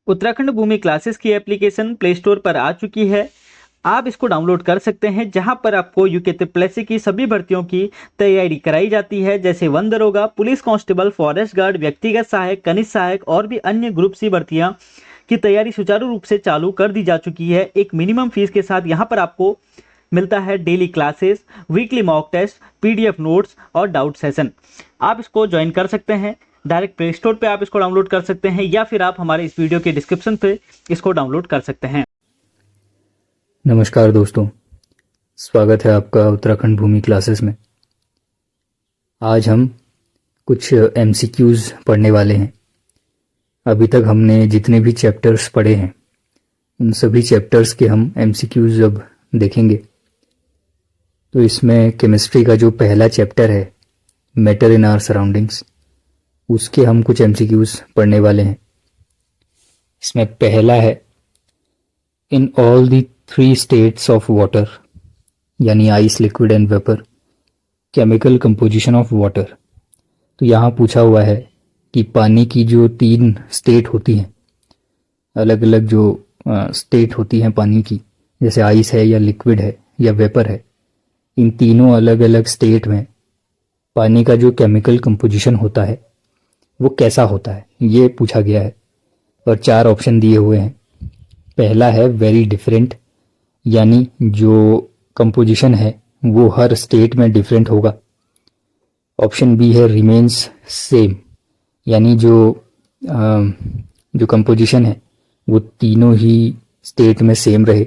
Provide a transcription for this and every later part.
उत्तराखंड भूमि classes की application play store पर आ चुकी है। आप इसको डाउनलोड कर सकते हैं, जहां पर आपको यूके त्रिपल की सभी भर्तियों की तैयारी कराई जाती है, जैसे वन दरोगा, पुलिस कांस्टेबल, फॉरेस्ट गार्ड, व्यक्तिगत सहायक, कनिष्ठ सहायक और भी अन्य ग्रुप सी भर्तियां की तैयारी सुचारू रूप से चालू कर दी जा चुकी है। एक मिनिमम फीस के साथ यहाँ पर आपको मिलता है daily classes, weekly mock test, PDF notes और डाउट सेशन। आप इसको ज्वाइन कर सकते हैं। डायरेक्ट प्ले स्टोर पे आप इसको डाउनलोड कर सकते हैं, या फिर आप हमारे इस वीडियो के डिस्क्रिप्शन पे इसको डाउनलोड कर सकते हैं। नमस्कार दोस्तों, स्वागत है आपका उत्तराखंड भूमि क्लासेस में। आज हम कुछ एमसीक्यूज़ पढ़ने वाले हैं। अभी तक हमने जितने भी चैप्टर्स पढ़े हैं उन सभी चैप्टर्स के हम एमसीक्यूज़ अब देखेंगे। तो इसमें केमिस्ट्री का जो पहला चैप्टर है, मैटर इन आवर सराउंडिंग्स, उसके हम कुछ एमसीक्यूज़ पढ़ने वाले हैं। इसमें पहला है, in all the 3 states of water, यानी ice, liquid and vapour, chemical composition of water. तो यहाँ पूछा हुआ है कि पानी की जो 3 स्टेट होती हैं, अलग अलग जो स्टेट होती हैं पानी की, जैसे आइस है या लिक्विड है या वेपर है, इन तीनों अलग अलग स्टेट में पानी का जो केमिकल कंपोजिशन होता है वो कैसा होता है, ये पूछा गया है। और 4 ऑप्शन दिए हुए हैं। पहला है वेरी डिफरेंट, यानी जो कंपोजिशन है वो हर स्टेट में डिफरेंट होगा। ऑप्शन बी है रिमेन्स सेम, यानी जो कंपोजिशन है वो तीनों ही स्टेट में सेम रहे।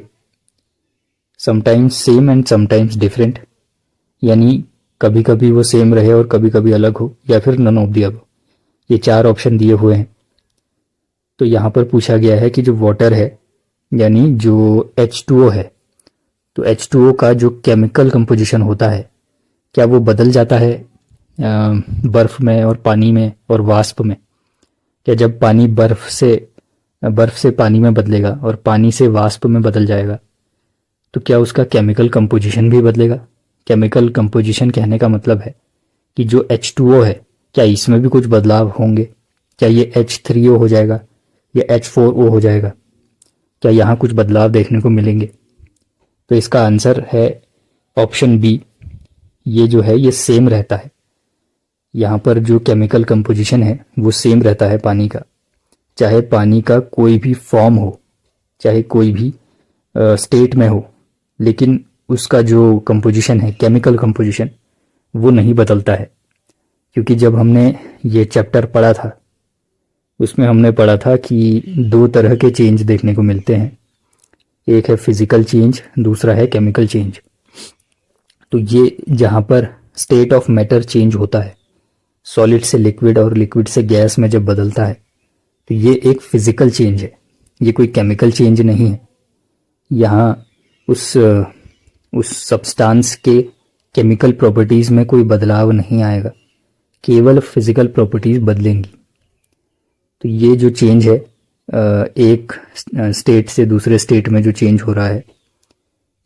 Sometimes same and sometimes different, यानी कभी कभी वो सेम रहे और कभी कभी अलग हो, या फिर नन ऑफ द अबव। ये 4 ऑप्शन दिए हुए हैं। तो यहाँ पर पूछा गया है कि जो वाटर है, यानी जो H2O है, तो H2O का जो केमिकल कंपोजिशन होता है, क्या वो बदल जाता है बर्फ़ में और पानी में और वाष्प में? क्या जब पानी बर्फ़ से पानी में बदलेगा और पानी से वाष्प में बदल जाएगा, तो क्या उसका केमिकल कंपोजिशन भी बदलेगा? केमिकल कंपोजिशन कहने का मतलब है कि जो H2O है, क्या इसमें भी कुछ बदलाव होंगे? क्या ये H3O हो जाएगा या H4O हो जाएगा? क्या यहाँ कुछ बदलाव देखने को मिलेंगे? तो इसका आंसर है ऑप्शन बी। ये जो है ये सेम रहता है। यहाँ पर जो केमिकल कंपोजिशन है वो सेम रहता है पानी का, चाहे पानी का कोई भी फॉर्म हो, चाहे कोई भी स्टेट में हो, लेकिन उसका जो कंपोजिशन है, केमिकल कंपोजिशन, वो नहीं बदलता है। क्योंकि जब हमने ये चैप्टर पढ़ा था उसमें हमने पढ़ा था कि 2 तरह के चेंज देखने को मिलते हैं। एक है फिजिकल चेंज, दूसरा है केमिकल चेंज। तो ये जहाँ पर स्टेट ऑफ मैटर चेंज होता है, सॉलिड से लिक्विड और लिक्विड से गैस में जब बदलता है, तो ये एक फिजिकल चेंज है, ये कोई केमिकल चेंज नहीं है। यहाँ उस सब्सटेंस के केमिकल प्रॉपर्टीज़ में कोई बदलाव नहीं आएगा, केवल फिजिकल प्रॉपर्टीज़ बदलेंगी। तो ये जो चेंज है, एक स्टेट से दूसरे स्टेट में जो चेंज हो रहा है,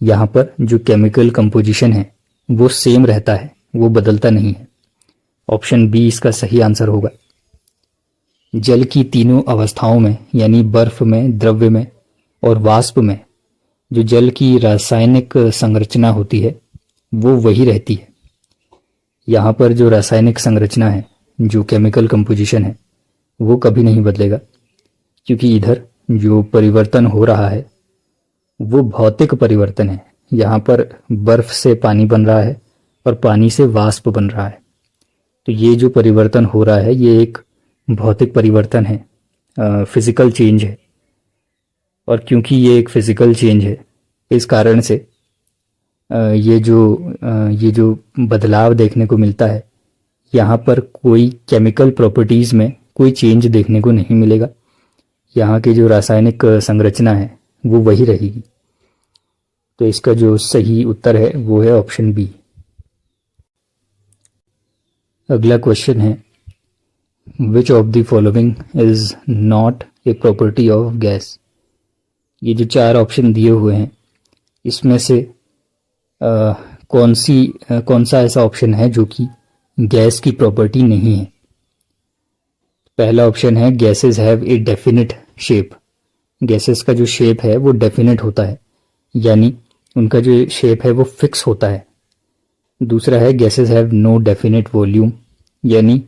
यहाँ पर जो केमिकल कंपोजिशन है वो सेम रहता है, वो बदलता नहीं है। ऑप्शन बी इसका सही आंसर होगा। जल की तीनों अवस्थाओं में, यानी बर्फ में, द्रव्य में और वाष्प में, जो जल की रासायनिक संरचना होती है वो वही रहती है। यहाँ पर जो रासायनिक संरचना है, जो केमिकल कंपोजिशन है, वो कभी नहीं बदलेगा, क्योंकि इधर जो परिवर्तन हो रहा है वो भौतिक परिवर्तन है। यहाँ पर बर्फ से पानी बन रहा है और पानी से वाष्प बन रहा है। तो ये जो परिवर्तन हो रहा है ये एक भौतिक परिवर्तन है, फिजिकल चेंज है। और क्योंकि ये एक फिजिकल चेंज है, इस कारण से ये जो बदलाव देखने को मिलता है, यहाँ पर कोई केमिकल प्रॉपर्टीज़ में कोई चेंज देखने को नहीं मिलेगा। यहाँ की जो रासायनिक संरचना है वो वही रहेगी। तो इसका जो सही उत्तर है वो है ऑप्शन बी। अगला क्वेश्चन है, which of the following is not a property of gas. ये जो 4 ऑप्शन दिए हुए हैं, इसमें से कौन सा ऐसा ऑप्शन है जो कि गैस की प्रॉपर्टी नहीं है? पहला ऑप्शन है gases have a definite shape, gases का जो शेप है वो डेफिनेट होता है, यानी उनका जो शेप है वो फिक्स होता है। दूसरा है gases have no definite volume, यानी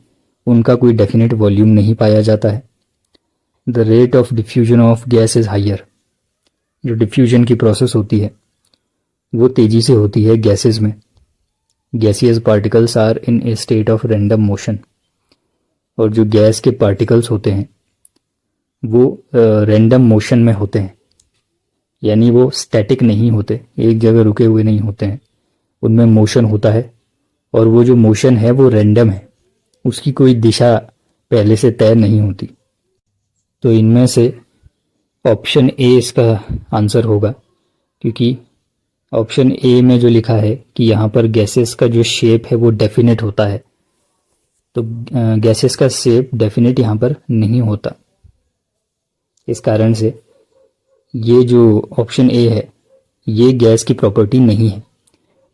उनका कोई डेफिनेट वॉल्यूम नहीं पाया जाता है। The rate of diffusion of gas is higher, जो डिफ्यूजन की प्रोसेस होती है वो तेजी से होती है गैसेस में। Gaseous particles are in a state of random motion, और जो गैस के पार्टिकल्स होते हैं वो रैंडम मोशन में होते हैं, यानी वो स्टैटिक नहीं होते, एक जगह रुके हुए नहीं होते हैं, उनमें मोशन होता है, और वो जो मोशन है वो रैंडम है, उसकी कोई दिशा पहले से तय नहीं होती। तो इनमें से ऑप्शन ए इसका आंसर होगा, क्योंकि ऑप्शन ए में जो लिखा है कि यहाँ पर गैसेस का जो शेप है वो डेफिनेट होता है, तो गैसेस का शेप डेफिनेट यहाँ पर नहीं होता। इस कारण से ये जो ऑप्शन ए है ये गैस की प्रॉपर्टी नहीं है।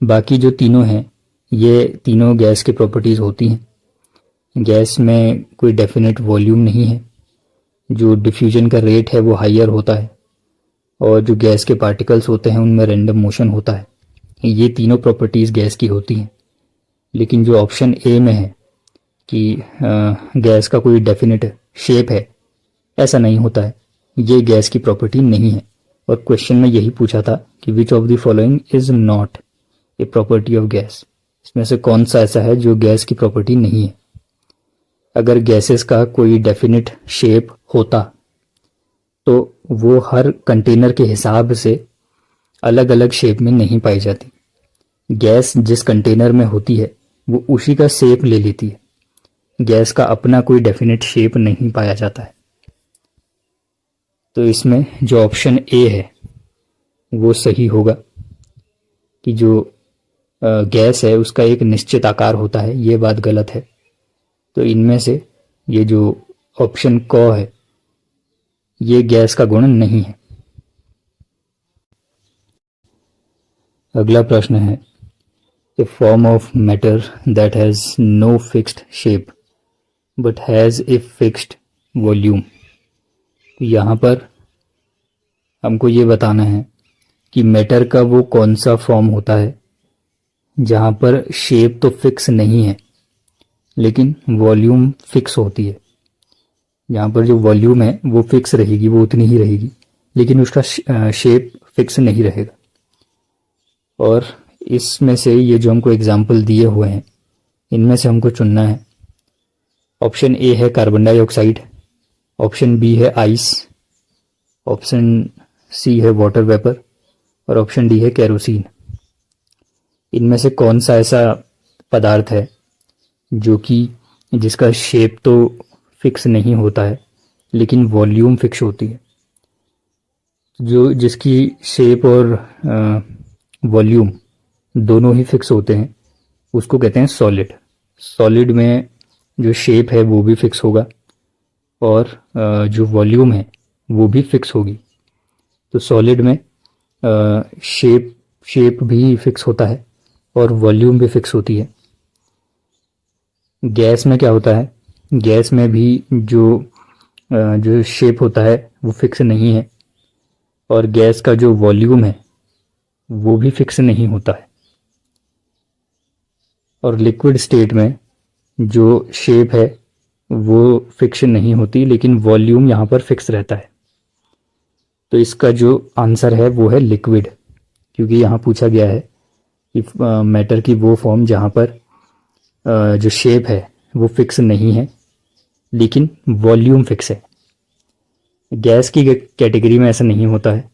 बाकी जो तीनों हैं ये तीनों गैस की प्रॉपर्टीज़ होती हैं। गैस में कोई डेफिनेट वॉल्यूम नहीं है, जो डिफ्यूजन का रेट है वो हायर होता है, और जो गैस के पार्टिकल्स होते हैं उनमें रैंडम मोशन होता है। ये तीनों प्रॉपर्टीज़ गैस की होती हैं। लेकिन जो ऑप्शन ए में है कि गैस का कोई डेफिनेट शेप है, ऐसा नहीं होता है, ये गैस की प्रॉपर्टी नहीं है। और क्वेश्चन में यही पूछा था कि which of the following is not a property of gas, इसमें से कौन सा ऐसा है जो गैस की प्रॉपर्टी नहीं है। अगर गैसेस का कोई डेफिनेट शेप होता तो वो हर कंटेनर के हिसाब से अलग अलग शेप में नहीं पाई जाती। गैस जिस कंटेनर में होती है वो उसी का शेप ले लेती है, गैस का अपना कोई डेफिनेट शेप नहीं पाया जाता है। तो इसमें जो ऑप्शन ए है वो सही होगा कि जो गैस है उसका एक निश्चित आकार होता है, ये बात गलत है। तो इनमें से ये जो ऑप्शन क है ये गैस का गुण नहीं है। अगला प्रश्न है, a form of matter that has no fixed shape but has a fixed volume. यहाँ पर हमको ये बताना है कि मैटर का वो कौन सा फॉर्म होता है जहाँ पर शेप तो फिक्स नहीं है लेकिन वॉल्यूम फिक्स होती है। यहाँ पर जो वॉल्यूम है वो फिक्स रहेगी, वो उतनी ही रहेगी, लेकिन उसका शेप फिक्स नहीं रहेगा। और इसमें से ये जो हमको एग्जाम्पल दिए हुए हैं इनमें से हमको चुनना है। ऑप्शन ए है कार्बन डाइऑक्साइड, ऑप्शन बी है आइस, ऑप्शन सी है वाटर वेपर, और ऑप्शन डी है केरोसिन। इनमें से कौन सा ऐसा पदार्थ है जो कि जिसका शेप तो फिक्स नहीं होता है लेकिन वॉल्यूम फिक्स होती है। जो जिसकी शेप और वॉल्यूम दोनों ही फिक्स होते हैं उसको कहते हैं सॉलिड। सॉलिड में जो शेप है वो भी फिक्स होगा और जो वॉल्यूम है वो भी फिक्स होगी। तो सॉलिड में शेप भी फिक्स होता है और वॉल्यूम भी फिक्स होती है। गैस में क्या होता है, गैस में भी जो शेप होता है वो फिक्स नहीं है और गैस का जो वॉल्यूम है वो भी फिक्स नहीं होता है। और लिक्विड स्टेट में जो शेप है वो फिक्स नहीं होती लेकिन वॉल्यूम यहाँ पर फिक्स रहता है। तो इसका जो आंसर है वो है लिक्विड, क्योंकि यहाँ पूछा गया है कि मैटर की वो फॉर्म जहाँ पर जो शेप है वो फिक्स नहीं है लेकिन वॉल्यूम फिक्स है। गैस की कैटेगरी में ऐसा नहीं होता है।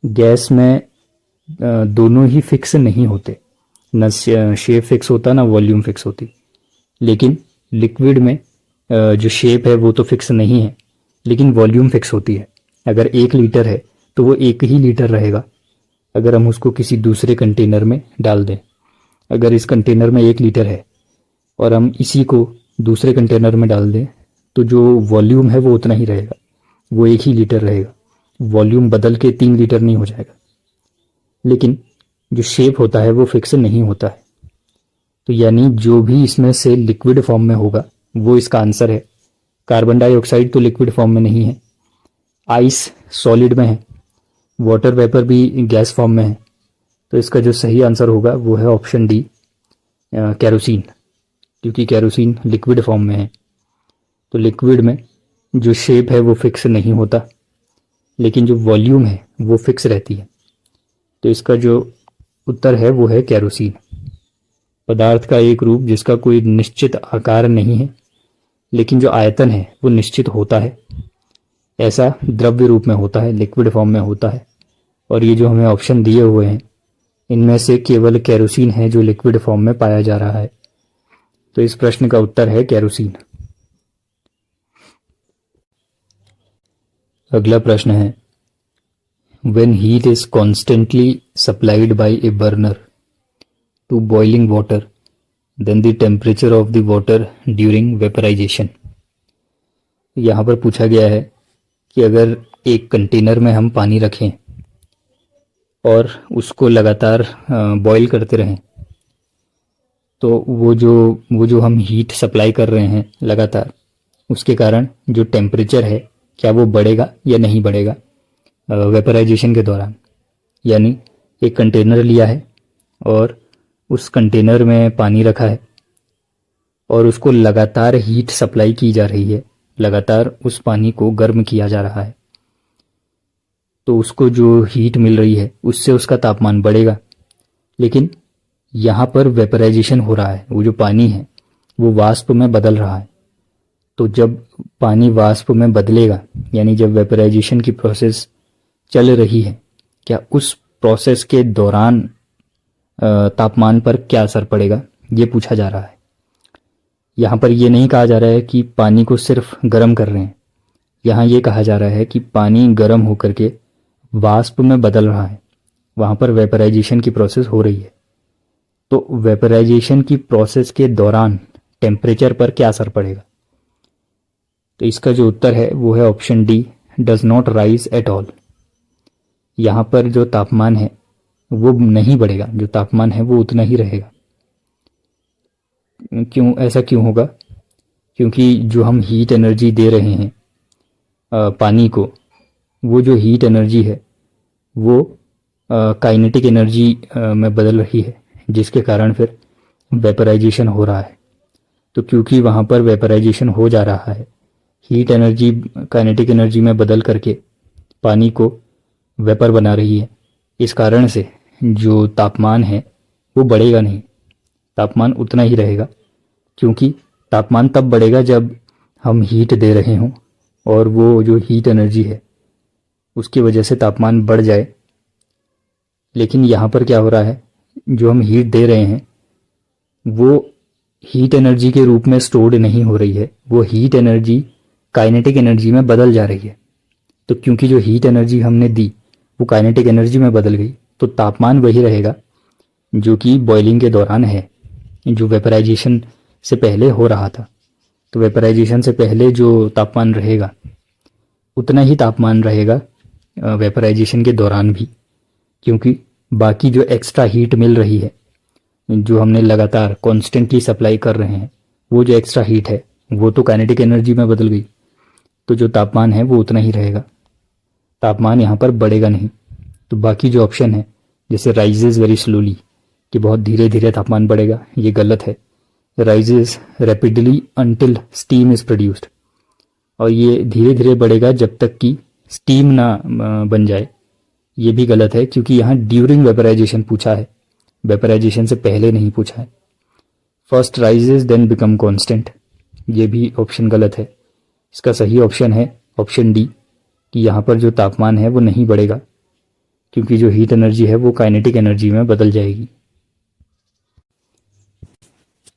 गैस में दोनों ही फिक्स नहीं होते, न शेप फिक्स होता ना वॉल्यूम फिक्स होती। लेकिन लिक्विड में जो शेप है वो तो फिक्स नहीं है लेकिन वॉल्यूम फिक्स होती है। अगर 1 लीटर है तो वो 1 ही लीटर रहेगा अगर हम उसको किसी दूसरे कंटेनर में डाल दें। अगर इस कंटेनर में 1 लीटर है और हम इसी को दूसरे कंटेनर में डाल दें तो जो वॉल्यूम है वो उतना ही रहेगा, वो 1 ही लीटर रहेगा। वॉल्यूम बदल के 3 लीटर नहीं हो जाएगा। लेकिन जो शेप होता है वो फिक्स नहीं होता है। तो यानी जो भी इसमें से लिक्विड फॉर्म में होगा वो इसका आंसर है। कार्बन डाइऑक्साइड तो लिक्विड फॉर्म में नहीं है, आइस सॉलिड में है, वाटर वेपर भी गैस फॉर्म में है। तो इसका जो सही आंसर होगा वो है ऑप्शन डी, केरोसिन, क्योंकि केरोसिन लिक्विड फॉर्म में है। तो लिक्विड में जो शेप है वो फिक्स नहीं होता, लेकिन जो वॉल्यूम है वो फिक्स रहती है। तो इसका जो उत्तर है वो है केरोसिन, पदार्थ का एक रूप जिसका कोई निश्चित आकार नहीं है, लेकिन जो आयतन है वो निश्चित होता है। ऐसा द्रव्य रूप में होता है, लिक्विड फॉर्म में होता है। और ये जो हमें ऑप्शन दिए हुए हैं इनमें से केवल केरोसिन है जो लिक्विड फॉर्म में पाया जा रहा है। तो इस प्रश्न का उत्तर है केरोसिन। अगला प्रश्न है, when heat is constantly supplied by a burner to boiling water, then the temperature of the water during vaporization। यहाँ पर पूछा गया है कि अगर एक कंटेनर में हम पानी रखें और उसको लगातार बॉईल करते रहें, तो वो जो हम हीट सप्लाई कर रहे हैं लगातार, उसके कारण जो टेम्परेचर है क्या वो बढ़ेगा या नहीं बढ़ेगा वेपराइजेशन के दौरान। यानी एक कंटेनर लिया है और उस कंटेनर में पानी रखा है और उसको लगातार हीट सप्लाई की जा रही है, लगातार उस पानी को गर्म किया जा रहा है, तो उसको जो हीट मिल रही है उससे उसका तापमान बढ़ेगा। लेकिन यहाँ पर वेपराइजेशन हो रहा है, वो जो पानी है वो वाष्प में बदल रहा है। तो जब पानी वाष्प में बदलेगा, यानी जब वेपराइजेशन की प्रोसेस चल रही है, क्या उस प्रोसेस के दौरान तापमान पर क्या असर पड़ेगा, ये पूछा जा रहा है। यहाँ पर ये नहीं कहा जा रहा है कि पानी को सिर्फ गर्म कर रहे हैं, यहाँ ये कहा जा रहा है कि पानी गर्म होकर के वाष्प में बदल रहा है, वहाँ पर वेपराइजेशन की प्रोसेस हो रही है। तो वेपराइजेशन की प्रोसेस के दौरान टेम्परेचर पर क्या असर पड़ेगा। तो इसका जो उत्तर है वो है option D, does not rise at all. यहाँ पर जो तापमान है वो नहीं बढ़ेगा, जो तापमान है वो उतना ही रहेगा। क्यों, ऐसा क्यों होगा? क्योंकि जो हम हीट एनर्जी दे रहे हैं पानी को, वो जो हीट एनर्जी है वो काइनेटिक एनर्जी में बदल रही है, जिसके कारण फिर वेपराइजेशन हो रहा है। तो क्योंकि वहाँ पर वेपराइजेशन हो जा रहा है, हीट एनर्जी काइनेटिक एनर्जी में बदल करके पानी को वेपर बना रही है, इस कारण से जो तापमान है वो बढ़ेगा नहीं, तापमान उतना ही रहेगा। क्योंकि तापमान तब बढ़ेगा जब हम हीट दे रहे हों और वो जो हीट एनर्जी है उसकी वजह से तापमान बढ़ जाए। लेकिन यहाँ पर क्या हो रहा है, जो हम हीट दे रहे हैं वो हीट एनर्जी के रूप में स्टोर्ड नहीं हो रही है, वो हीट एनर्जी काइनेटिक एनर्जी में बदल जा रही है। तो क्योंकि जो हीट एनर्जी हमने दी वो काइनेटिक एनर्जी में बदल गई, तो तापमान वही रहेगा जो कि बॉइलिंग के दौरान है, जो वेपराइजेशन से पहले हो रहा था। तो वेपराइजेशन से पहले जो तापमान रहेगा उतना ही तापमान रहेगा वेपराइजेशन के दौरान भी, क्योंकि बाकी जो एक्स्ट्रा हीट मिल रही है, जो हमने लगातार कॉन्स्टेंटली सप्लाई कर रहे हैं, वो जो एक्स्ट्रा हीट है वो तो काइनेटिक एनर्जी में बदल गई, तो जो तापमान है वो उतना ही रहेगा, तापमान यहाँ पर बढ़ेगा नहीं। तो बाकी जो ऑप्शन है जैसे राइजेज वेरी स्लोली, कि बहुत धीरे धीरे तापमान बढ़ेगा, ये गलत है। Rises rapidly until steam is produced, और ये धीरे धीरे बढ़ेगा जब तक कि स्टीम ना बन जाए, ये भी गलत है। क्योंकि यहाँ ड्यूरिंग वेपराइजेशन पूछा है, वेपराइजेशन से पहले नहीं पूछा है। First rises then become constant, ये भी ऑप्शन गलत है। इसका सही ऑप्शन है ऑप्शन डी, कि यहाँ पर जो तापमान है वो नहीं बढ़ेगा, क्योंकि जो हीट एनर्जी है वो काइनेटिक एनर्जी में बदल जाएगी।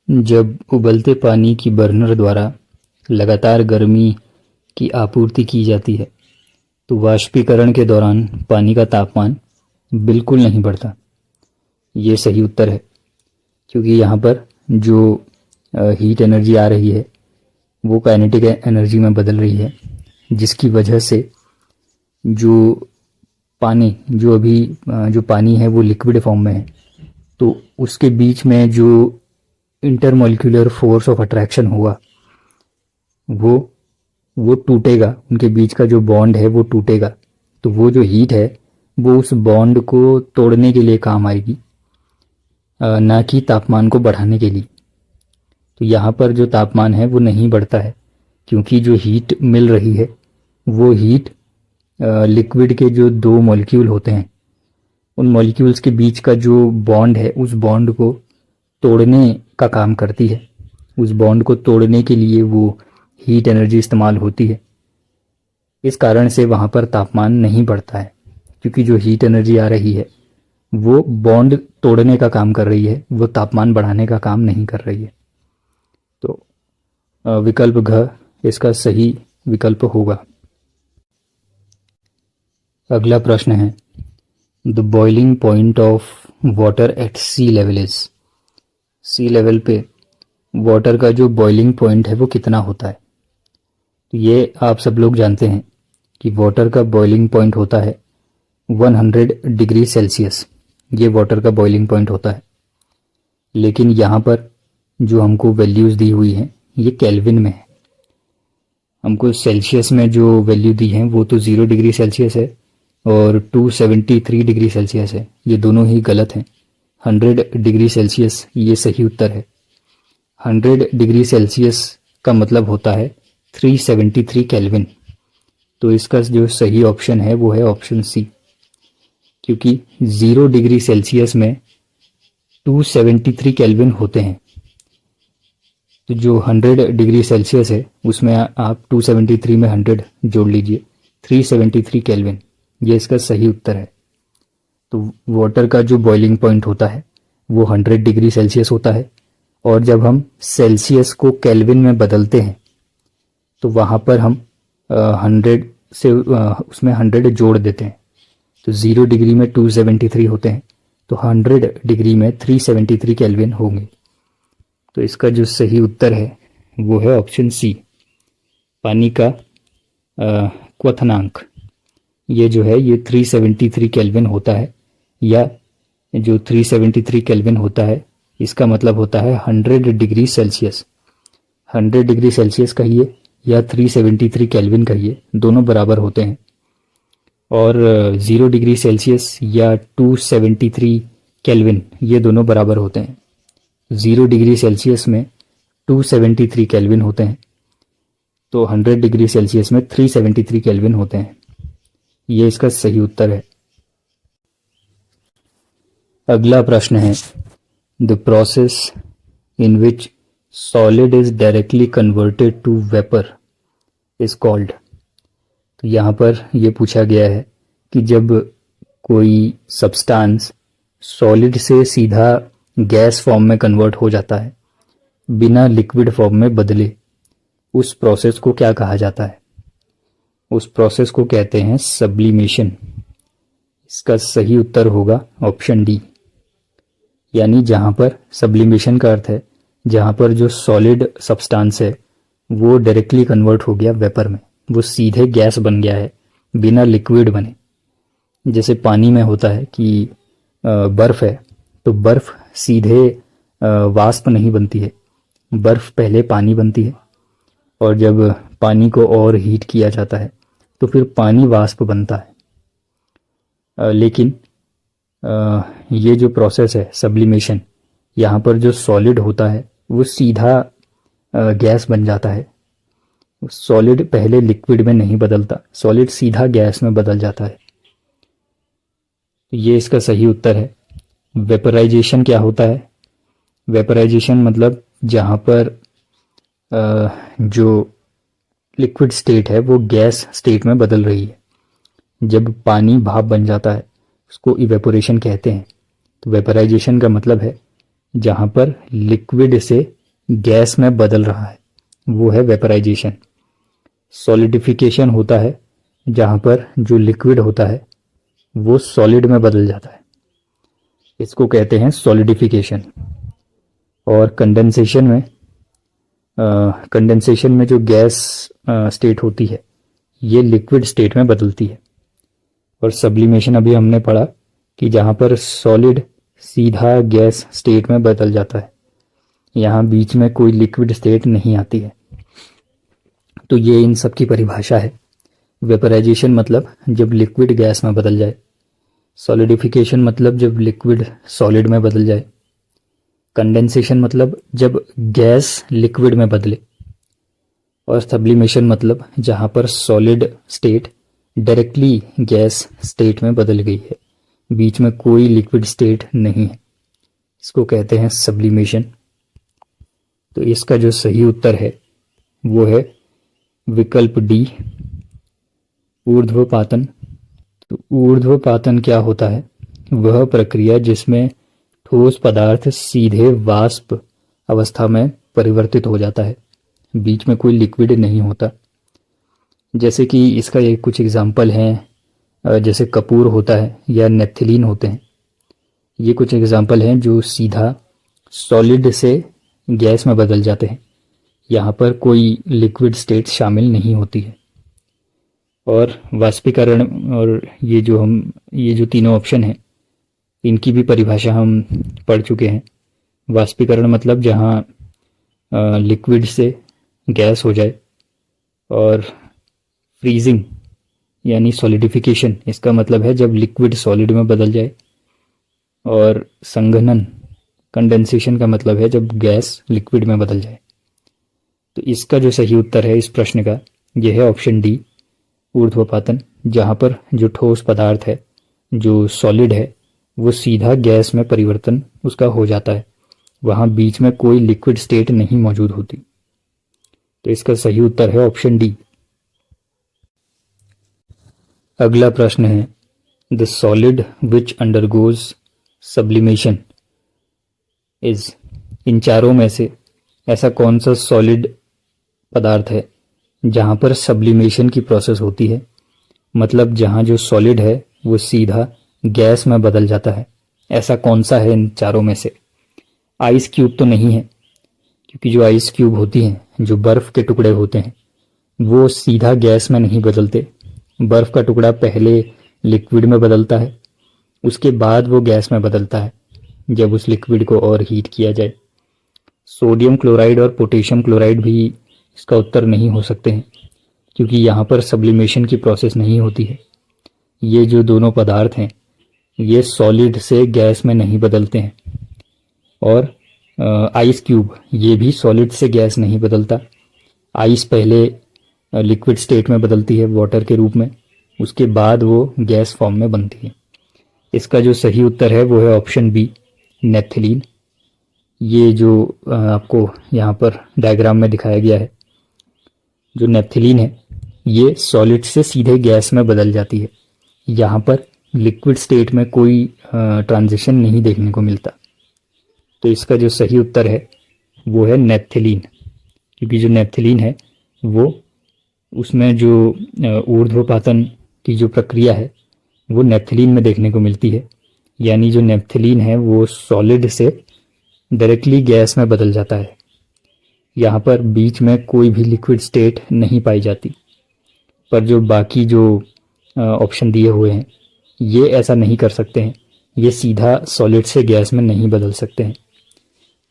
जब उबलते पानी की बर्नर द्वारा लगातार गर्मी की आपूर्ति की जाती है, तो वाष्पीकरण के दौरान पानी का तापमान बिल्कुल नहीं बढ़ता। ये सही उत्तर है, क्योंकि यहाँ पर जो हीट एनर्जी आ रही है वो काइनेटिक एनर्जी में बदल रही है, जिसकी वजह से जो पानी है वो लिक्विड फॉर्म में है, तो उसके बीच में जो इंटरमोलिक्यूलर फोर्स ऑफ अट्रैक्शन होगा वो वो टूटेगा, उनके बीच का जो बॉन्ड है वो टूटेगा। तो वो जो हीट है वो उस बॉन्ड को तोड़ने के लिए काम आएगी, ना कि तापमान को बढ़ाने के लिए। तो यहाँ पर जो तापमान है वो नहीं बढ़ता है, क्योंकि जो हीट मिल रही है वो हीट लिक्विड के जो दो मॉलिक्यूल होते हैं उन मॉलिक्यूल्स के बीच का जो बॉन्ड है उस बॉन्ड को तोड़ने का काम करती है। उस बॉन्ड को तोड़ने के लिए वो हीट एनर्जी इस्तेमाल होती है। इस कारण से वहाँ पर तापमान नहीं बढ़ता है, क्योंकि जो हीट एनर्जी आ रही है वो बॉन्ड तोड़ने का काम कर रही है, वो तापमान बढ़ाने का काम नहीं कर रही है। तो विकल्प घ इसका सही विकल्प होगा। अगला प्रश्न है, the boiling point of water at sea level is. Sea level पे वाटर का जो बॉइलिंग पॉइंट है वो कितना होता है। तो ये आप सब लोग जानते हैं कि वाटर का बॉइलिंग पॉइंट होता है 100 डिग्री सेल्सियस। ये वाटर का बॉइलिंग पॉइंट होता है, लेकिन यहाँ पर जो हमको वैल्यूज़ दी हुई हैं ये केल्विन में है। हमको सेल्सियस में जो वैल्यू दी है वो तो 0 डिग्री सेल्सियस है और 273 डिग्री सेल्सियस है। ये दोनों ही गलत हैं। 100 डिग्री सेल्सियस ये सही उत्तर है। 100 डिग्री सेल्सियस का मतलब होता है 373 केल्विन। तो इसका जो सही ऑप्शन है वो है ऑप्शन सी, क्योंकि 0 डिग्री सेल्सियस में 273 केल्विन होते हैं। तो जो 100 डिग्री सेल्सियस है उसमें आप 273 में 100 जोड़ लीजिए, 373 केल्विन। ये इसका सही उत्तर है। तो वाटर का जो बॉइलिंग पॉइंट होता है वो 100 डिग्री सेल्सियस होता है, और जब हम सेल्सियस को केल्विन में बदलते हैं तो वहाँ पर हम 100 से उसमें 100 जोड़ देते हैं। तो 0 डिग्री में 273 होते हैं, तो 100 डिग्री में 373 केल्विन होंगे। तो इसका जो सही उत्तर है वो है ऑप्शन सी, पानी का क्वथनांक ये जो है ये 373 केल्विन होता है, या जो 373 केल्विन होता है इसका मतलब होता है 100 डिग्री सेल्सियस। 100 डिग्री सेल्सियस कहिए या 373 केल्विन कहिए, दोनों बराबर होते हैं। और 0 डिग्री सेल्सियस या 273 केल्विन ये दोनों बराबर होते हैं। 0 डिग्री सेल्सियस में 273 केल्विन होते हैं, तो 100 डिग्री सेल्सियस में 373 केल्विन होते हैं। ये इसका सही उत्तर है। अगला प्रश्न है, the process in which solid is directly converted to vapour is called. तो यहाँ पर यह पूछा गया है कि जब कोई सब्सटेंस सॉलिड से सीधा गैस फॉर्म में कन्वर्ट हो जाता है बिना लिक्विड फॉर्म में बदले, उस प्रोसेस को क्या कहा जाता है। उस प्रोसेस को कहते हैं सब्लिमेशन। इसका सही उत्तर होगा ऑप्शन डी, यानी जहाँ पर सब्लिमेशन का अर्थ है जहाँ पर जो सॉलिड सब्सटेंस है वो डायरेक्टली कन्वर्ट हो गया वेपर में, वो सीधे गैस बन गया है बिना लिक्विड बने। जैसे पानी में होता है कि बर्फ़ है तो बर्फ़ सीधे वाष्प नहीं बनती है, बर्फ़ पहले पानी बनती है और जब पानी को और हीट किया जाता है तो फिर पानी वाष्प बनता है। लेकिन ये जो प्रोसेस है सब्लिमेशन, यहाँ पर जो सॉलिड होता है वो सीधा गैस बन जाता है। सॉलिड पहले लिक्विड में नहीं बदलता, सॉलिड सीधा गैस में बदल जाता है। तो ये इसका सही उत्तर है। वेपराइजेशन क्या होता है। वेपराइजेशन मतलब जहाँ पर जो लिक्विड स्टेट है वो गैस स्टेट में बदल रही है। जब पानी भाप बन जाता है उसको इवेपोरेशन कहते हैं। तो वेपराइजेशन का मतलब है जहाँ पर लिक्विड से गैस में बदल रहा है, वो है वेपराइजेशन। सॉलिडिफिकेशन होता है जहाँ पर जो लिक्विड होता है वो सॉलिड में बदल जाता है, इसको कहते हैं सॉलिडिफिकेशन। और कंडेंसेशन में जो गैस स्टेट होती है ये लिक्विड स्टेट में बदलती है। और सब्लिमेशन अभी हमने पढ़ा कि जहाँ पर सॉलिड सीधा गैस स्टेट में बदल जाता है, यहाँ बीच में कोई लिक्विड स्टेट नहीं आती है। तो ये इन सब की परिभाषा है। वेपराइजेशन मतलब जब लिक्विड गैस में बदल जाए, सॉलिडिफिकेशन मतलब जब लिक्विड सॉलिड में बदल जाए, कंडेंसेशन मतलब जब गैस लिक्विड में बदले, और सब्लिमेशन मतलब जहां पर solid state directly gas state में बदल गई है, बीच में कोई लिक्विड स्टेट नहीं है, इसको कहते हैं सब्लिमेशन। तो इसका जो सही उत्तर है वो है विकल्प डी, ऊर्ध्वपातन। तो ऊर्ध्वपातन क्या होता है? वह प्रक्रिया जिसमें ठोस पदार्थ सीधे वाष्प अवस्था में परिवर्तित हो जाता है, बीच में कोई लिक्विड नहीं होता। जैसे कि इसका एक कुछ एग्जाम्पल हैं, जैसे कपूर होता है या नेफ्थलीन होते हैं। ये कुछ एग्जाम्पल हैं जो सीधा सॉलिड से गैस में बदल जाते हैं, यहाँ पर कोई लिक्विड स्टेट शामिल नहीं होती है। और वाष्पीकरण और ये जो तीनों ऑप्शन हैं इनकी भी परिभाषा हम पढ़ चुके हैं। वाष्पीकरण मतलब जहाँ लिक्विड से गैस हो जाए, और फ्रीजिंग यानी सॉलिडिफिकेशन, इसका मतलब है जब लिक्विड सॉलिड में बदल जाए, और संघनन कंडेंसेशन का मतलब है जब गैस लिक्विड में बदल जाए। तो इसका जो सही उत्तर है इस प्रश्न का यह है ऑप्शन डी, ऊर्ध्वपातन, जहाँ पर जो ठोस पदार्थ है, जो सॉलिड है, वो सीधा गैस में परिवर्तन उसका हो जाता है, वहाँ बीच में कोई लिक्विड स्टेट नहीं मौजूद होती। तो इसका सही उत्तर है ऑप्शन डी। अगला प्रश्न है, the solid which undergoes sublimation is, इन चारों में से ऐसा कौन सा सॉलिड पदार्थ है जहां पर सब्लिमेशन की प्रोसेस होती है, मतलब जहां जो सॉलिड है वो सीधा गैस में बदल जाता है। ऐसा कौन सा है इन चारों में से? आइस क्यूब तो नहीं है, क्योंकि जो आइस क्यूब होती हैं, जो बर्फ के टुकड़े होते हैं, वो सीधा गैस में नहीं बदलते। बर्फ का टुकड़ा पहले लिक्विड में बदलता है, उसके बाद वो गैस में बदलता है जब उस लिक्विड को और हीट किया जाए। सोडियम क्लोराइड और पोटेशियम क्लोराइड भी इसका उत्तर नहीं हो सकते हैं, क्योंकि यहाँ पर सब्लिमेशन की प्रोसेस नहीं होती है। ये जो दोनों पदार्थ हैं ये सॉलिड से गैस में नहीं बदलते हैं। और आइस क्यूब ये भी सॉलिड से गैस नहीं बदलता। आइस पहले लिक्विड स्टेट में बदलती है वाटर के रूप में, उसके बाद वो गैस फॉर्म में बनती है। इसका जो सही उत्तर है वो है ऑप्शन बी, नेफ्थलीन। ये जो आपको यहाँ पर डायग्राम में दिखाया गया है, जो नेफ्थलीन है ये सॉलिड से सीधे गैस में बदल जाती है। यहाँ पर लिक्विड स्टेट में कोई ट्रांजिशन नहीं देखने को मिलता। तो इसका जो सही उत्तर है वो है नेफ्थलीन, क्योंकि जो नेफ्थलीन है वो उसमें जो ऊर्ध्वपातन की जो प्रक्रिया है वो नेफ्थलीन में देखने को मिलती है। यानी जो नेफ्थलीन है वो सॉलिड से डायरेक्टली गैस में बदल जाता है, यहाँ पर बीच में कोई भी लिक्विड स्टेट नहीं पाई जाती। पर जो बाकी जो ऑप्शन दिए हुए हैं ये ऐसा नहीं कर सकते हैं, ये सीधा सॉलिड से गैस में नहीं बदल सकते हैं।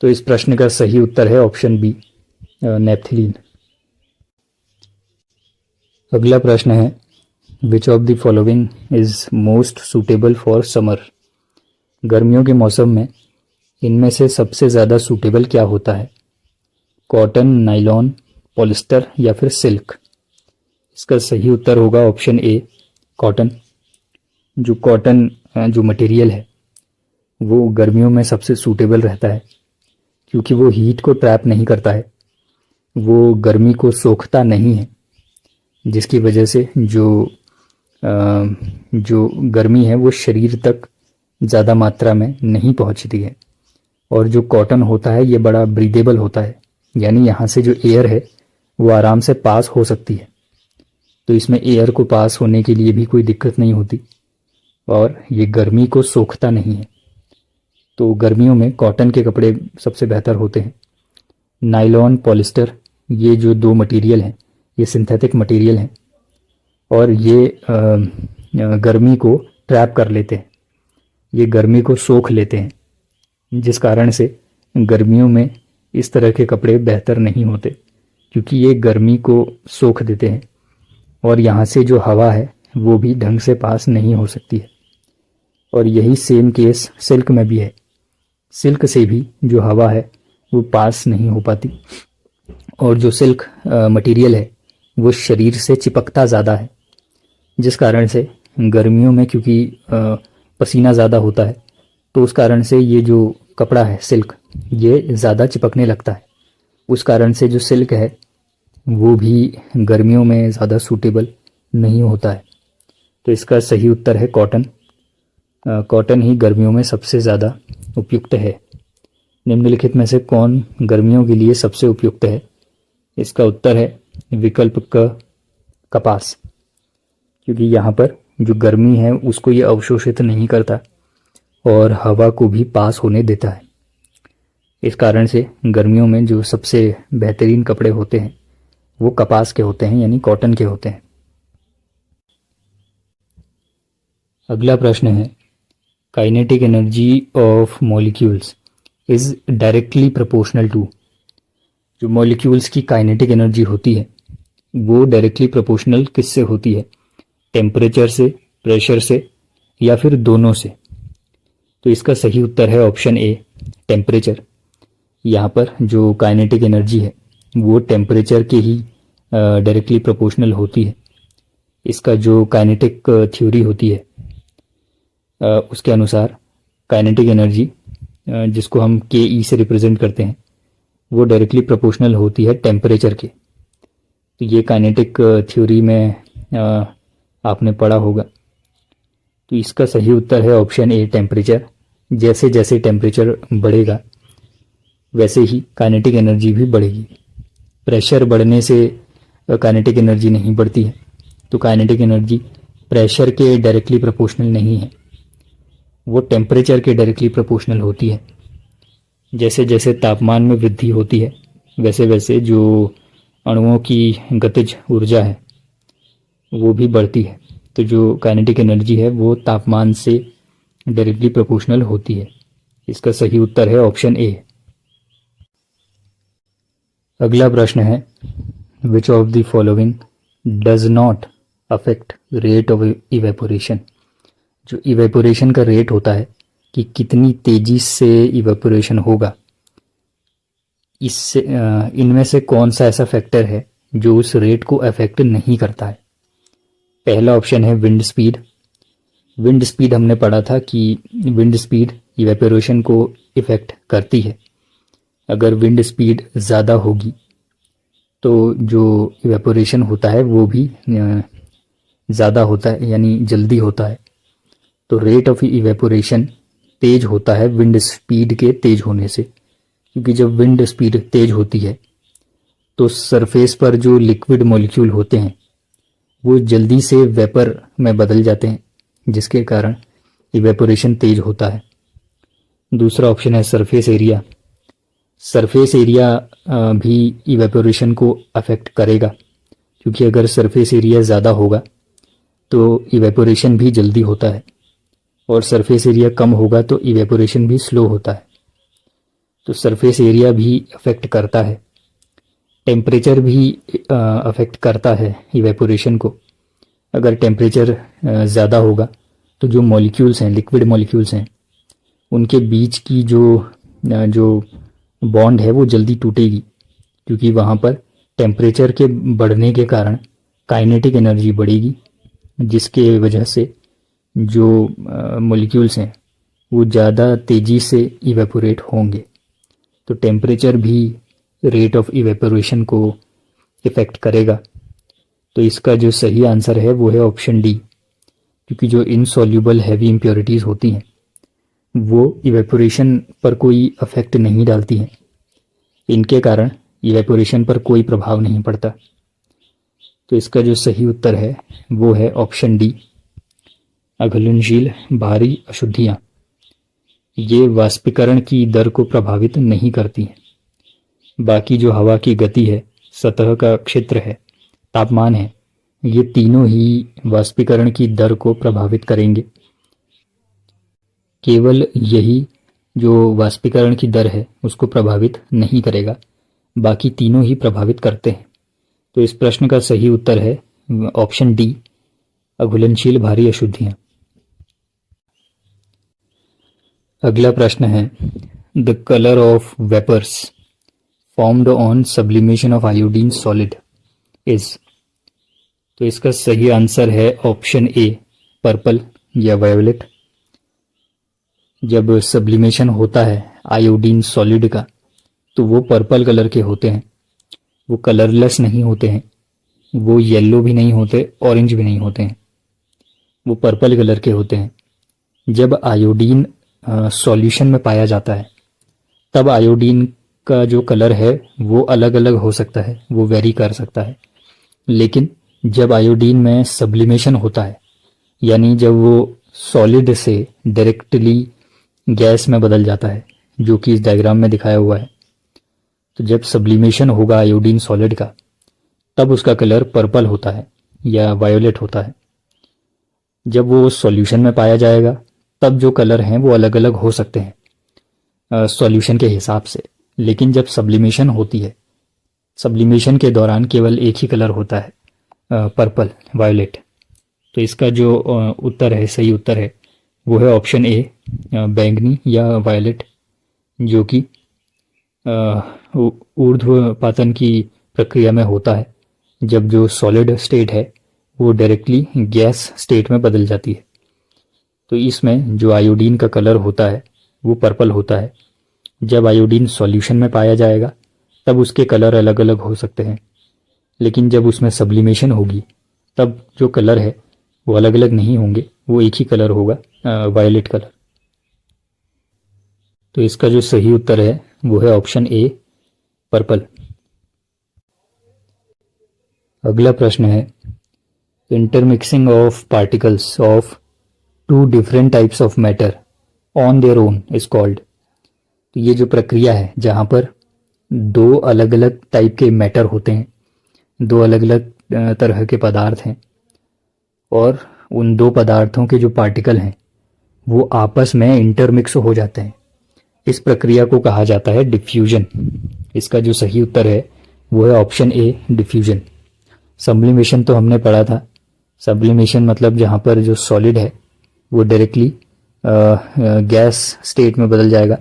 तो इस प्रश्न का सही उत्तर है ऑप्शन बी, नेफ्थलीन। अगला प्रश्न है, which of the following is most suitable for summer. गर्मियों के मौसम में इनमें से सबसे ज़्यादा सूटेबल क्या होता है? कॉटन, नाइलॉन, पॉलिस्टर या फिर सिल्क? इसका सही उत्तर होगा ऑप्शन ए, कॉटन। जो कॉटन जो मटेरियल है वो गर्मियों में सबसे सूटेबल रहता है, क्योंकि वो हीट को ट्रैप नहीं करता है, वो गर्मी को सोखता नहीं है, जिसकी वजह से जो गर्मी है वो शरीर तक ज़्यादा मात्रा में नहीं पहुंचती है। और जो कॉटन होता है ये बड़ा ब्रीदेबल होता है, यानी यहाँ से जो एयर है वो आराम से पास हो सकती है। तो इसमें एयर को पास होने के लिए भी कोई दिक्कत नहीं होती, और ये गर्मी को सोखता नहीं है। तो गर्मियों में कॉटन के कपड़े सबसे बेहतर होते हैं। नाइलॉन, पॉलिस्टर, ये जो दो मटेरियल हैं ये सिंथेटिक मटेरियल हैं, और ये गर्मी को ट्रैप कर लेते हैं, ये गर्मी को सोख लेते हैं, जिस कारण से गर्मियों में इस तरह के कपड़े बेहतर नहीं होते। क्योंकि ये गर्मी को सोख देते हैं और यहाँ से जो हवा है वो भी ढंग से पास नहीं हो सकती है। और यही सेम केस सिल्क में भी है। सिल्क से भी जो हवा है वो पास नहीं हो पाती और जो सिल्क मटेरियल है वो शरीर से चिपकता ज़्यादा है, जिस कारण से गर्मियों में क्योंकि पसीना ज़्यादा होता है तो उस कारण से ये जो कपड़ा है सिल्क ये ज़्यादा चिपकने लगता है। उस कारण से जो सिल्क है वो भी गर्मियों में ज़्यादा सूटेबल नहीं होता है। तो इसका सही उत्तर है कॉटन। कॉटन ही गर्मियों में सबसे ज़्यादा उपयुक्त है। निम्नलिखित में से कौन गर्मियों के लिए सबसे उपयुक्त है? इसका उत्तर है विकल्प क, कपास, क्योंकि यहाँ पर जो गर्मी है उसको ये अवशोषित नहीं करता और हवा को भी पास होने देता है। इस कारण से गर्मियों में जो सबसे बेहतरीन कपड़े होते हैं वो कपास के होते हैं, यानी कॉटन के होते हैं। अगला प्रश्न है, kinetic energy of molecules is directly proportional to. जो मॉलिक्यूल्स की काइनेटिक एनर्जी होती है वो डायरेक्टली प्रोपोर्शनल किससे होती है? टेम्परेचर से, प्रेशर से, या फिर दोनों से? तो इसका सही उत्तर है ऑप्शन ए, टेम्परेचर। यहाँ पर जो काइनेटिक एनर्जी है वो टेम्परेचर के ही डायरेक्टली प्रोपोर्शनल होती है। इसका जो काइनेटिक थ्योरी होती है उसके अनुसार काइनेटिक एनर्जी जिसको हम के ई से रिप्रेजेंट करते हैं वो डायरेक्टली प्रोपोर्शनल होती है टेम्परेचर के। तो ये काइनेटिक थ्योरी में आपने पढ़ा होगा। तो इसका सही उत्तर है ऑप्शन ए, टेम्परेचर। जैसे जैसे टेम्परेचर बढ़ेगा वैसे ही काइनेटिक एनर्जी भी बढ़ेगी। प्रेशर बढ़ने से काइनेटिक एनर्जी नहीं बढ़ती है। तो काइनेटिक एनर्जी प्रेशर के डायरेक्टली प्रोपोर्शनल नहीं है, वो टेम्परेचर के डायरेक्टली प्रोपोर्शनल होती है। जैसे जैसे तापमान में वृद्धि होती है वैसे वैसे जो अणुओं की गतिज ऊर्जा है वो भी बढ़ती है। तो जो काइनेटिक एनर्जी है वो तापमान से डायरेक्टली प्रोपोर्शनल होती है। इसका सही उत्तर है ऑप्शन ए। अगला प्रश्न है, which of the following does not affect rate of evaporation. जो इवेपोरेशन का रेट होता है कि कितनी तेजी से इवेपोरेशन होगा, इससे इनमें से कौन सा ऐसा फैक्टर है जो उस रेट को अफेक्ट नहीं करता है? पहला ऑप्शन है विंड स्पीड। विंड स्पीड हमने पढ़ा था कि विंड स्पीड इवेपोरेशन को इफेक्ट करती है। अगर विंड स्पीड ज़्यादा होगी तो जो इवेपोरेशन होता है वो भी ज़्यादा होता है, यानी जल्दी होता है। तो रेट ऑफ इवेपोरेशन तेज होता है विंड स्पीड के तेज होने से, क्योंकि जब विंड स्पीड तेज होती है तो सरफेस पर जो लिक्विड मॉलिक्यूल होते हैं वो जल्दी से वेपर में बदल जाते हैं, जिसके कारण इवेपोरेशन तेज होता है। दूसरा ऑप्शन है सरफेस एरिया। सरफेस एरिया भी इवेपोरेशन को अफेक्ट करेगा, क्योंकि अगर सरफेस एरिया ज़्यादा होगा तो इवेपोरेशन भी जल्दी होता है और सरफेस एरिया कम होगा तो इवेपोरेशन भी स्लो होता है। तो सरफेस एरिया भी अफेक्ट करता है। टेम्परेचर भी अफेक्ट करता है इवेपोरेशन को। अगर टेम्परेचर ज़्यादा होगा तो जो मॉलिक्यूल्स हैं, लिक्विड मॉलिक्यूल्स हैं, उनके बीच की जो बॉन्ड है वो जल्दी टूटेगी, क्योंकि वहाँ पर टेम्परेचर के बढ़ने के कारण काइनेटिक एनर्जी बढ़ेगी, जिसके वजह से जो मॉलिक्यूल्स हैं वो ज़्यादा तेज़ी से इवेपोरेट होंगे। तो टेम्परेचर भी रेट ऑफ इवेपोरेशन को इफ़ेक्ट करेगा। तो इसका जो सही आंसर है वो है ऑप्शन डी, क्योंकि जो इनसॉल्यूबल हैवी इम्प्योरिटीज़ होती हैं वो इवेपोरेशन पर कोई अफेक्ट नहीं डालती हैं। इनके कारण इवेपोरेशन पर कोई प्रभाव नहीं पड़ता। तो इसका जो सही उत्तर है वो है ऑप्शन डी, अघुलनशील भारी अशुद्धियाँ। ये वाष्पीकरण की दर को प्रभावित नहीं करती हैं। बाकी जो हवा की गति है, सतह का क्षेत्र है, तापमान है, ये तीनों ही वाष्पीकरण की दर को प्रभावित करेंगे। केवल यही जो वाष्पीकरण की दर है उसको प्रभावित नहीं करेगा, बाकी तीनों ही प्रभावित करते हैं। तो इस प्रश्न का सही उत्तर है ऑप्शन डी, अघुलनशील भारी अशुद्धियां। अगला प्रश्न है, the colour of vapours formed on sublimation of iodine solid is. तो इसका सही आंसर है ऑप्शन ए, पर्पल या वायोलेट। जब सब्लिमेशन होता है आयोडीन सॉलिड का तो वो पर्पल कलर के होते हैं, वो कलरलेस नहीं होते हैं, वो येलो भी नहीं होते, ऑरेंज भी नहीं होते हैं, वो पर्पल कलर के होते हैं। जब आयोडीन सॉल्यूशन में पाया जाता है तब आयोडीन का जो कलर है वो अलग अलग हो सकता है, वो वेरी कर सकता है। लेकिन जब आयोडीन में सब्लिमेशन होता है, यानी जब वो सॉलिड से डायरेक्टली गैस में बदल जाता है, जो कि इस डायग्राम में दिखाया हुआ है, तो जब सब्लिमेशन होगा आयोडीन सॉलिड का तब उसका कलर पर्पल होता है या वायोलेट होता है। जब वो सॉल्यूशन में पाया जाएगा तब जो कलर हैं वो अलग अलग हो सकते हैं सॉल्यूशन के हिसाब से। लेकिन जब सब्लिमेशन होती है, सब्लिमेशन के दौरान केवल एक ही कलर होता है, पर्पल, वायोलेट। तो इसका जो उत्तर है, सही उत्तर है, वो है ऑप्शन ए, बैंगनी या वायलेट, जो कि ऊर्ध्वपातन की प्रक्रिया में होता है जब जो सॉलिड स्टेट है वो डायरेक्टली गैस स्टेट में बदल जाती है। तो इसमें जो आयोडीन का कलर होता है वो पर्पल होता है। जब आयोडीन सॉल्यूशन में पाया जाएगा तब उसके कलर अलग अलग हो सकते हैं, लेकिन जब उसमें सब्लिमेशन होगी तब जो कलर है वो अलग अलग नहीं होंगे, वो एक ही कलर होगा, वायलेट कलर। तो इसका जो सही उत्तर है वो है ऑप्शन ए, पर्पल। अगला प्रश्न है, intermixing of particles of two different types of matter on their own is called. तो ये जो प्रक्रिया है जहाँ पर दो अलग अलग टाइप के मैटर होते हैं, दो अलग अलग तरह के पदार्थ हैं, और उन दो पदार्थों के जो पार्टिकल हैं वो आपस में इंटरमिक्स हो जाते हैं, इस प्रक्रिया को कहा जाता है डिफ्यूजन। इसका जो सही उत्तर है वो है ऑप्शन ए, डिफ्यूजन। सब्लिमेशन तो हमने पढ़ा था। सब्लिमेशन मतलब जहाँ पर जो सॉलिड है वो डायरेक्टली गैस स्टेट में बदल जाएगा,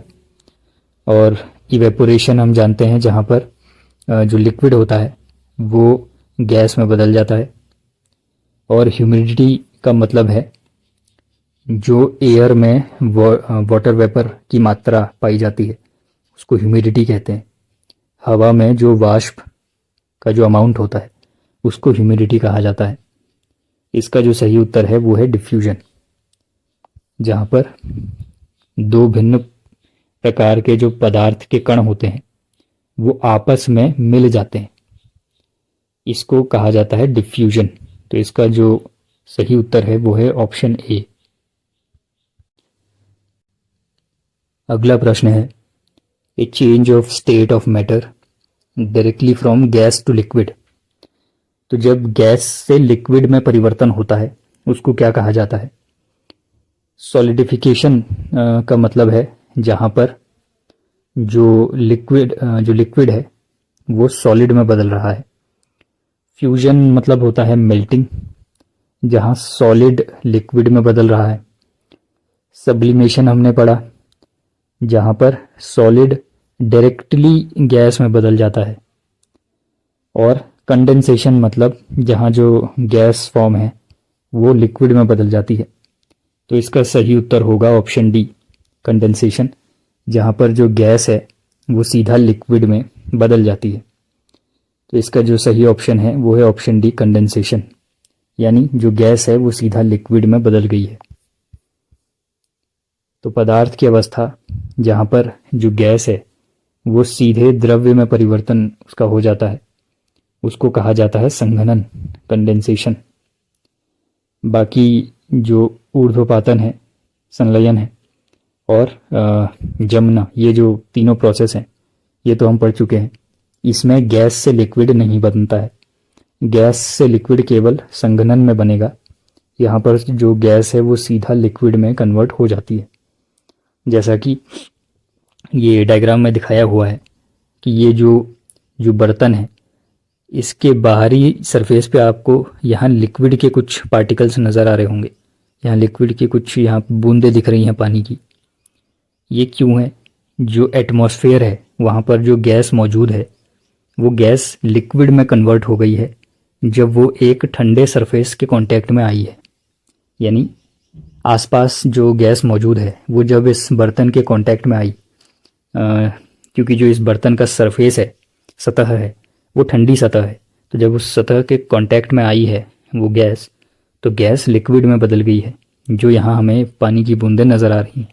और इवेपोरेशन हम जानते हैं जहाँ पर जो लिक्विड होता है वो गैस में बदल जाता है। और ह्यूमिडिटी का मतलब है जो एयर में वाटर वेपर की मात्रा पाई जाती है उसको ह्यूमिडिटी कहते हैं। हवा में जो वाष्प का जो अमाउंट होता है उसको ह्यूमिडिटी कहा जाता है। इसका जो सही उत्तर है वो है डिफ्यूजन, जहाँ पर दो भिन्न प्रकार के जो पदार्थ के कण होते हैं वो आपस में मिल जाते हैं, इसको कहा जाता है डिफ्यूजन। तो इसका जो सही उत्तर है वो है ऑप्शन ए। अगला प्रश्न है, a change of state of matter directly from gas to liquid. तो जब गैस से लिक्विड में परिवर्तन होता है उसको क्या कहा जाता है? सॉलिडिफिकेशन का मतलब है जहाँ पर जो लिक्विड है वो सॉलिड में बदल रहा है। फ्यूजन मतलब होता है मेल्टिंग, जहाँ सॉलिड लिक्विड में बदल रहा है। सब्लिमेशन हमने पढ़ा, जहाँ पर सॉलिड डायरेक्टली गैस में बदल जाता है। और कंडेंसेशन मतलब जहाँ जो गैस फॉर्म है वो लिक्विड में बदल जाती है। तो इसका सही उत्तर होगा ऑप्शन डी, कंडेंसेशन, जहाँ पर जो गैस है वो सीधा लिक्विड में बदल जाती है। तो इसका जो सही ऑप्शन है वो है ऑप्शन डी, कंडेंसेशन, यानी जो गैस है वो सीधा लिक्विड में बदल गई है। तो पदार्थ की अवस्था जहाँ पर जो गैस है वो सीधे द्रव्य में परिवर्तन उसका हो जाता है, उसको कहा जाता है संघनन, कंडेंसेशन। बाकी जो ऊर्ध्वपातन है, संलयन है और जमना, ये जो तीनों प्रोसेस हैं ये तो हम पढ़ चुके हैं। इसमें गैस से लिक्विड नहीं बनता है, गैस से लिक्विड केवल संघनन में बनेगा। यहाँ पर जो गैस है वो सीधा लिक्विड में कन्वर्ट हो जाती है, जैसा कि ये डायग्राम में दिखाया हुआ है कि ये जो जो बर्तन है इसके बाहरी सरफेस पे आपको यहाँ लिक्विड के कुछ पार्टिकल्स नज़र आ रहे होंगे। यहाँ लिक्विड के कुछ यहाँ बूंदें दिख रही हैं पानी की। ये क्यों है? जो एटमॉस्फेयर है वहाँ पर जो गैस मौजूद है वो गैस लिक्विड में कन्वर्ट हो गई है जब वो एक ठंडे सरफेस के कांटेक्ट में आई है। यानी आसपास जो गैस मौजूद है वो जब इस बर्तन के कांटेक्ट में आई, क्योंकि जो इस बर्तन का सरफेस है, सतह है, वो ठंडी सतह है, तो जब उस सतह के कांटेक्ट में आई है वो गैस, तो गैस लिक्विड में बदल गई है, जो यहाँ हमें पानी की बूंदें नज़र आ रही हैं।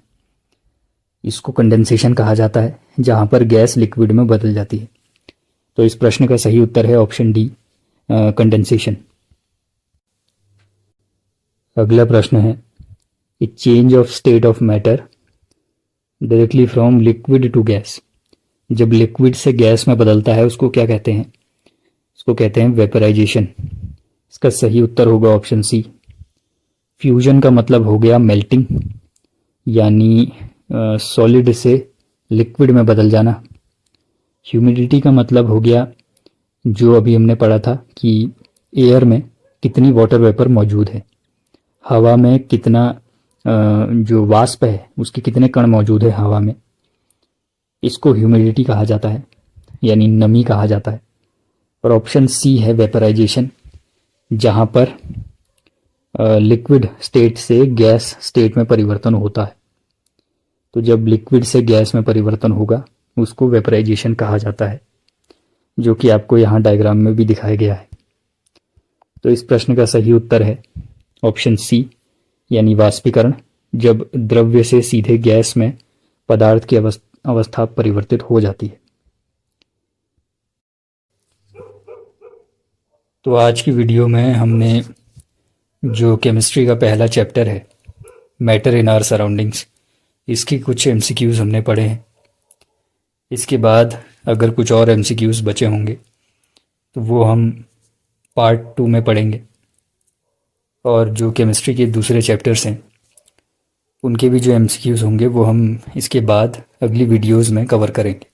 इसको कंडेंसेशन कहा जाता है, जहाँ पर गैस लिक्विड में बदल जाती है। तो इस प्रश्न का सही उत्तर है ऑप्शन डी, कंडेंसेशन। अगला प्रश्न है, a change of state of matter directly from liquid to gas. जब लिक्विड से गैस में बदलता है उसको क्या कहते हैं? इसको कहते हैं वेपराइजेशन। इसका सही उत्तर होगा ऑप्शन सी। फ्यूजन का मतलब हो गया मेल्टिंग, यानी सॉलिड से लिक्विड में बदल जाना। ह्यूमिडिटी का मतलब हो गया, जो अभी हमने पढ़ा था कि एयर में कितनी वाटर वेपर मौजूद है, हवा में कितना जो वाष्प है उसके कितने कण मौजूद है हवा में, इसको ह्यूमिडिटी कहा जाता है, यानी नमी कहा जाता है। और ऑप्शन सी है वेपराइजेशन, जहाँ पर लिक्विड स्टेट से गैस स्टेट में परिवर्तन होता है। तो जब लिक्विड से गैस में परिवर्तन होगा उसको वेपराइजेशन कहा जाता है, जो कि आपको यहाँ डायग्राम में भी दिखाया गया है। तो इस प्रश्न का सही उत्तर है ऑप्शन सी, यानी वाष्पीकरण, जब द्रव्य से सीधे गैस में पदार्थ की अवस्था परिवर्तित हो जाती है। तो आज की वीडियो में हमने जो केमिस्ट्री का पहला चैप्टर है, मैटर इन आवर सराउंडिंग्स, इसकी कुछ एमसीक्यूज़ हमने पढ़े हैं। इसके बाद अगर कुछ और एमसीक्यूज़ बचे होंगे तो वो हम पार्ट 2 में पढ़ेंगे। और जो केमिस्ट्री के दूसरे चैप्टर्स हैं उनके भी जो एमसीक्यूज़ होंगे वो हम इसके बाद अगली वीडियोज़ में कवर करेंगे।